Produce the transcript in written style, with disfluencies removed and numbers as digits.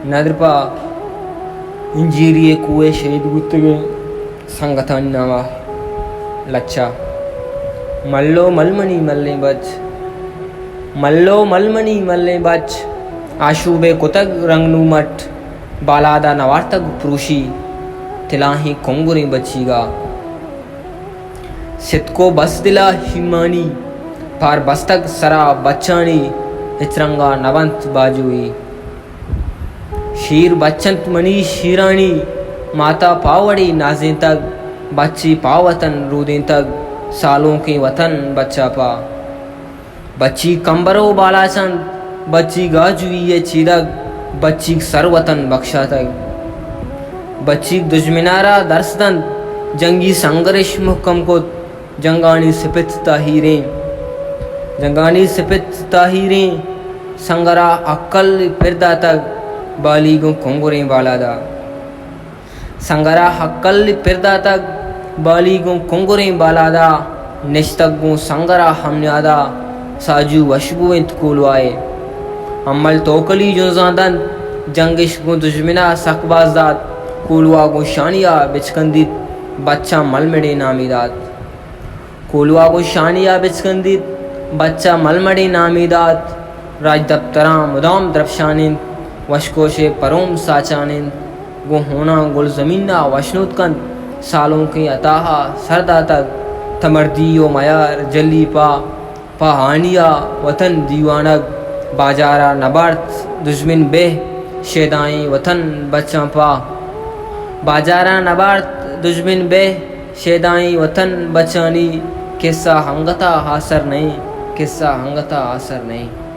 نادرپا انجیری کوئے شہید گتگے سنگتان نوا لچا ملو ملمنی ملیں بچ ملو ملمنی ملیں بچ آشوبے کتگ رنگ نو مٹ بالادا نوارتگ پروشی تلاہی کنگریں بچی گا ست کو بس دلا ہمانی پار بستگ سرا بچانی اچرنگا نونت باجوئی شیر بچنت منی شیرانی ماتا پاوڑی نازیں تگ بچی پاوطن رودیں تگ سالوں کے وطن بچہ پا بچی کمبرو بالا چند بچی گاجوئی یہ چیدگ بچی سر وطن بخشا تگ بچی دشمنارا درس دند جنگی سنگرش محکم کت جنگانی سپت تاہیریں جنگانی سپت تاہیریں سنگرا عقل پردہ تگ بالی گو کنگریں بالادا سنگرا عقل پردہ تگ بالی گو کنگریں بالادا نشتگ گو سنگرا ہمنیادا ساجو وشبو انت کولوائے عمل توکلی جو زاندن جنگش گو دشمنا سکباز داد کولوا گو شانیا بچکندید بچہ ملمڑے نامی داد کولوا گو شانیا بچکندید بچہ ملمڑے نامی داد راج دفتراں مدام درفشانند وشکوش پروم ساچانند گو ہونا گل زمینہ وشنود کند سالوں کے عطاہا سردا تک تمردی و میار جلی پا ہانیا وطن دیوانگ باجارا نبارت دشمن بے شیدائیں وطن بچاں پا باجارا نبارت دشمن بے شیدائیں وطن بچانی قصہ ہنگتا حاصر نہیں قصہ ہنگتا حاصر نہیں